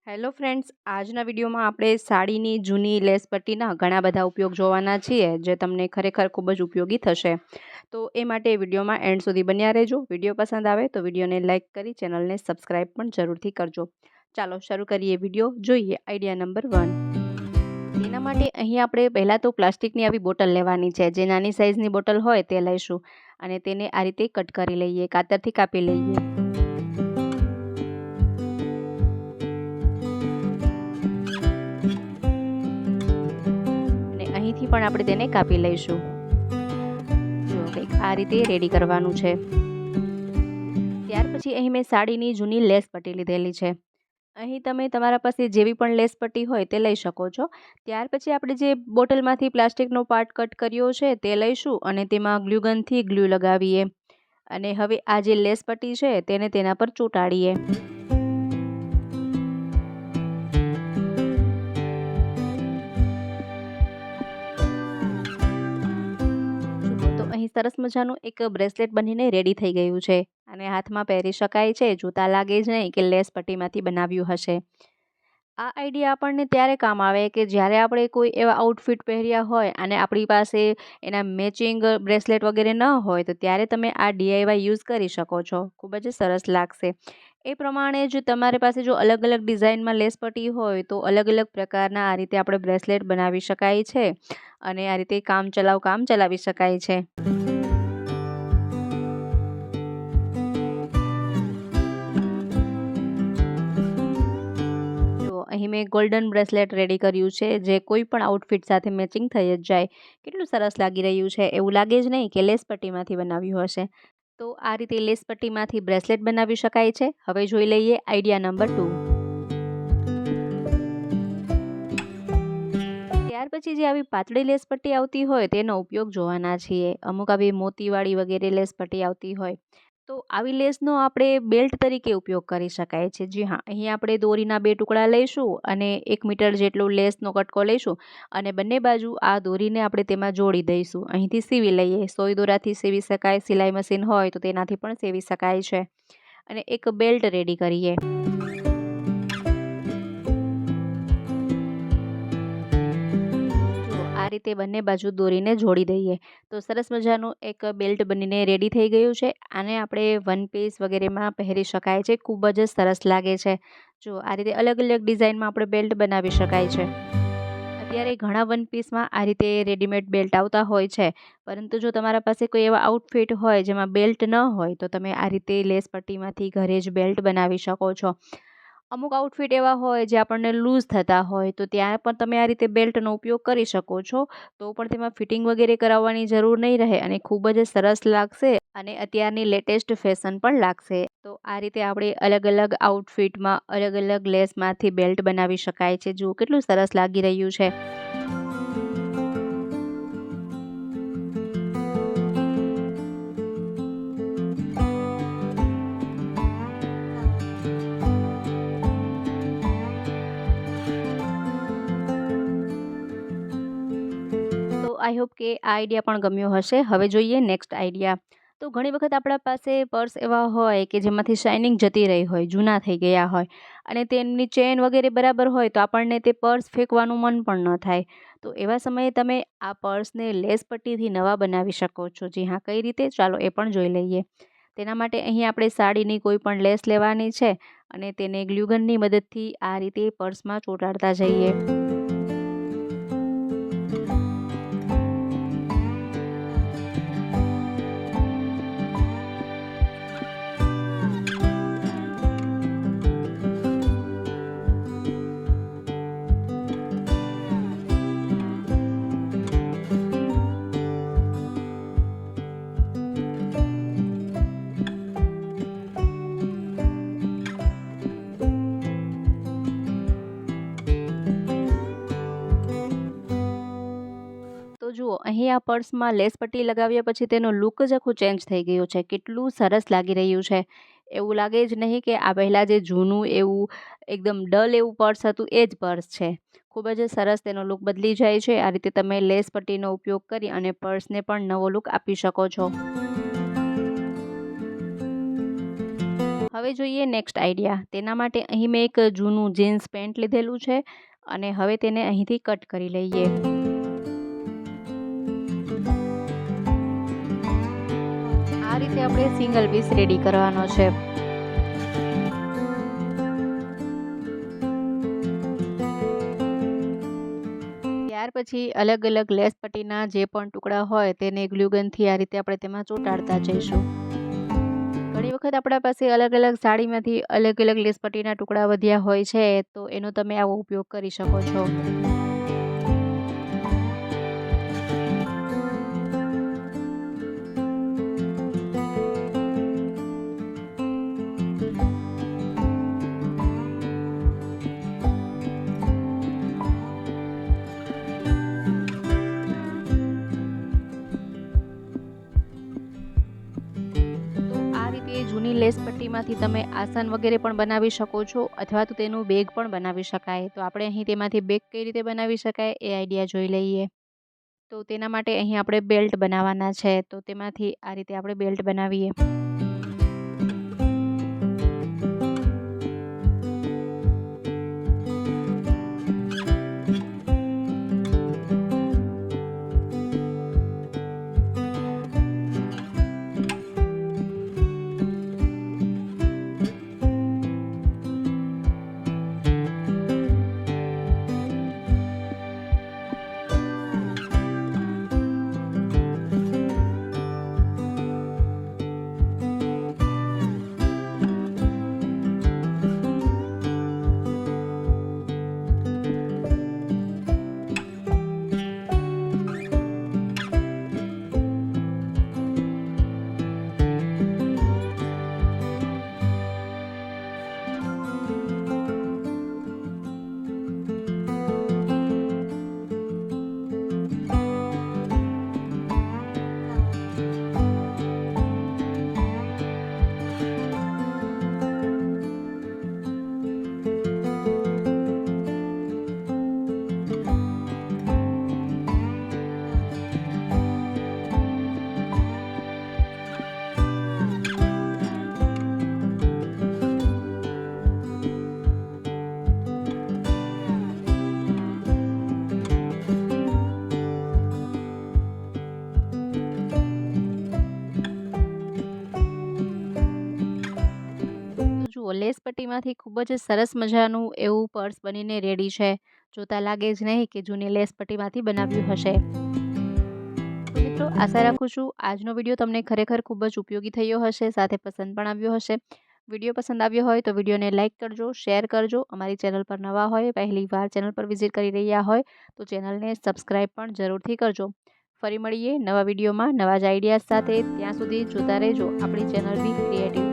Hello friends, આજના વિડીયોમાં આપણે સાડીની જૂની લેસ પટ્ટીના ઘણા બધા ઉપયોગ જોવાના છીએ, જે તમને ખરેખર ખૂબ જ ઉપયોગી થશે. તો એ માટે વિડીયોમાં એન્ડ સુધી બન્યા રહેજો. વિડીયો પસંદ આવે તો વિડીયોને લાઇક કરી ચેનલને સબસ્ક્રાઈબ પણ જરૂરથી કરજો. ચાલો શરૂ કરીએ વિડીયો. જોઈએ આઈડિયા નંબર 1. એના માટે અહીં આપણે પહેલાં તો પ્લાસ્ટિકની આવી બોટલ લેવાની છે. જે નાની સાઇઝની બોટલ હોય તે લઈશું અને તેને આ રીતે કટ કરી લઈએ, કાતરથી કાપી લઈએ. અહીંથી પણ આપણે તેને કાપી લઈશું. જો કંઈક આ રીતે રેડી કરવાનું છે. ત્યાર પછી અહીં મેં સાડીની જૂની લેસ પટ્ટી લીધેલી છે. અહીં તમે તમારા પાસે જેવી પણ લેસ પટ્ટી હોય તે લઈ શકો છો. ત્યાર પછી આપણે જે બોટલમાંથી પ્લાસ્ટિકનો પાર્ટ કટ કર્યો છે તે લઈશું અને તેમાં ગ્લુગનથી ગ્લુ લગાવીએ અને હવે આ જે લેસ પટ્ટી છે તેને તેના પર ચોંટાડીએ. અહીં સરસ મજાનું એક બ્રેસલેટ બનીને રેડી થઈ ગયું છે અને હાથમાં પહેરી શકાય છે. જોતા લાગે જ નહીં કે લેસ પટ્ટીમાંથી બનાવ્યું હશે. આ આઈડિયા આપણને ત્યારે કામ આવે કે જ્યારે આપણે કોઈ એવા આઉટફિટ પહેર્યા હોય અને આપણી પાસે એના મેચિંગ બ્રેસલેટ વગેરે ન હોય, તો ત્યારે તમે આ DIY યુઝ કરી શકો છો. ખૂબ જ સરસ લાગશે. એ પ્રમાણે જ તમારી પાસે જો અલગ અલગ ડિઝાઇનમાં લેસ પટ્ટી હોય તો અલગ અલગ પ્રકારના આ રીતે આપણે બ્રેસલેટ બનાવી શકાય છે અને આ રીતે કામ ચલાવી શકાય છે. અહીં મેં ગોલ્ડન બ્રેસલેટ રેડી કર્યું છે, જે કોઈ પણ આઉટફિટ સાથે મેચિંગ થઈ જ જાય. કેટલું સરસ લાગી રહ્યું છે. એવું લાગે જ નહીં કે લેસ પટ્ટીમાંથી બનાવ્યું હશે. તો આ રીતે લેસ પટ્ટીમાંથી બ્રેસલેટ બનાવી શકાય છે. હવે જોઈ લઈએ આઈડિયા નંબર 2. ત્યાર પછી જે આવી પાતળી લેસ પટ્ટી આવતી હોય તેનો ઉપયોગ જોવાના છીએ. અમુક આવી મોતીવાળી વગેરે લેસ પટ્ટી આવતી હોય, તો આવી લેસનો આપણે બેલ્ટ તરીકે ઉપયોગ કરી શકાય છે. જી હા, અહીં આપણે દોરીના 2 ટુકડા લઈશું અને 1 મીટર જેટલો લેસનો કટકો લઈશું અને બંને બાજુ આ દોરીને આપણે તેમાં જોડી દઈશું. અહીંથી સીવી લઈએ. સોય દોરાથી સીવી શકાય, સિલાઈ મશીન હોય તો તેનાથી પણ સીવી શકાય છે. અને એક બેલ્ટ રેડી કરીએ. આ રીતે બંને બાજુ દોરીને જોડી દઈએ તો સરસ મજાનું એક બેલ્ટ બનીને રેડી થઈ ગયું છે. આને આપણે વન પીસ વગેરેમાં પહેરી શકાય છે. ખૂબ જ સરસ લાગે છે. જો આ રીતે અલગ અલગ ડિઝાઇનમાં આપણે બેલ્ટ બનાવી શકાય છે. અત્યારે ઘણા વન પીસમાં આ રીતે રેડીમેડ બેલ્ટ આવતા હોય છે, પરંતુ જો તમારા પાસે કોઈ એવા આઉટફિટ હોય જેમાં બેલ્ટ ન હોય તો તમે આ રીતે લેસ પટ્ટીમાંથી ઘરે જ બેલ્ટ બનાવી શકો છો. અમુક આઉટફિટ એવા હોય જે આપણને લૂઝ થતા હોય, તો ત્યાં પણ તમે આ રીતે બેલ્ટનો ઉપયોગ કરી શકો છો. તો પણ તેમાં ફિટિંગ વગેરે કરાવવાની જરૂર નહીં રહે અને ખૂબ જ સરસ લાગશે અને અત્યારની લેટેસ્ટ ફેશન પણ લાગશે. તો આ રીતે આપણે અલગ અલગ આઉટફિટમાં અલગ અલગ લેસમાંથી બેલ્ટ બનાવી શકાય છે. જુઓ કેટલું સરસ લાગી રહ્યું છે. આઈ હોપ કે આ આઈડિયા પણ ગમ્યો હશે. હવે જોઈએ નેક્સ્ટ આઈડિયા. તો ઘણી વખત આપણા પાસે પર્સ એવા હોય કે જેમાંથી શાઇનિંગ જતી રહી હોય, જૂના થઈ ગયા હોય અને તેમની ચેન વગેરે બરાબર હોય તો આપણને તે પર્સ ફેંકવાનું મન પણ ન થાય. તો એવા સમયે તમે આ પર્સને લેસ પટ્ટીથી નવા બનાવી શકો છો. જી હા, કઈ રીતે? ચાલો એ પણ જોઈ લઈએ. તેના માટે અહીં આપણે સાડીની કોઈ પણ લેસ લેવાની છે અને તેને ગ્લુગનની મદદથી આ રીતે પર્સમાં ચોંટાડતા જઈએ. તો જુઓ, અહીં આ પર્સમાં લેસ પટ્ટી લગાવ્યા પછી તેનો લુક જ આખું ચેન્જ થઈ ગયો છે. કેટલું સરસ લાગી રહ્યું છે. એવું લાગે જ નહીં કે આ પહેલાં જે જૂનું એવું એકદમ ડલ એવું પર્સ હતું એ જ પર્સ છે. ખૂબ જ સરસ તેનો લુક બદલી જાય છે. આ રીતે તમે લેસ પટ્ટીનો ઉપયોગ કરી અને પર્સને પણ નવો લુક આપી શકો છો. હવે જોઈએ નેક્સ્ટ આઈડિયા। તેના માટે અહીં મેં એક જૂનું જીન્સ પેન્ટ લીધેલું છે અને હવે તેને અહીંથી કટ કરી લઈએ। આ રીતે આપણે સિંગલ પીસ રેડી કરવાનો છે। ત્યાર પછી અલગ અલગ લેસ પટ્ટીના જે પણ ટુકડા હોય તેને ગ્લુગનથી આ રીતે આપણે તેમાં ચોંટાડતા જઈશું। ઘણી વખત આપણા પાસે અલગ અલગ સાડીમાંથી અલગ અલગ લેસ પટ્ટીના ટુકડા વધ્યા હોય છે, તો એનો તમે આવો ઉપયોગ કરી શકો છો। જૂની લેસ પટ્ટીમાંથી તમે આસન વગેરે પણ બનાવી શકો છો અથવા તો તેનું બેગ પણ બનાવી શકાય। તો આપણે અહીં તેમાંથી બેગ કઈ રીતે બનાવી શકાય એ આઈડિયા જોઈ લઈએ। તો તેના માટે અહીં આપણે બેલ્ટ બનાવવાના છે, તો તેમાંથી આ રીતે આપણે બેલ્ટ બનાવીએ। જુઓ લેસ પટ્ટીમાંથી ખૂબ જ સરસ મજાનું એવું પર્સ બનીને રેડી છે। જોતાં લાગે જ નહીં કે જૂની લેસ પટ્ટીમાંથી બનાવ્યું હશે। મિત્રો આશા રાખું છું આજનો વિડીયો તમને ખરેખર ખૂબ જ ઉપયોગી થયો હશે, સાથે પસંદ પણ આવ્યો હશે। વિડીયો પસંદ આવ્યો હોય તો વિડીયોને લાઇક કરજો, શેર કરજો। અમારી ચેનલ પર નવા હોય, પહેલી વાર ચેનલ પર વિઝિટ કરી રહ્યા હોય તો ચેનલને સબસ્ક્રાઈબ પણ જરૂરથી કરજો। ફરી મળીએ નવા વિડીયોમાં નવા જ આઈડિયાઝ સાથે। ત્યાં સુધી જોતા રહેજો આપણી ચેનલ બી ક્રિએટિવ।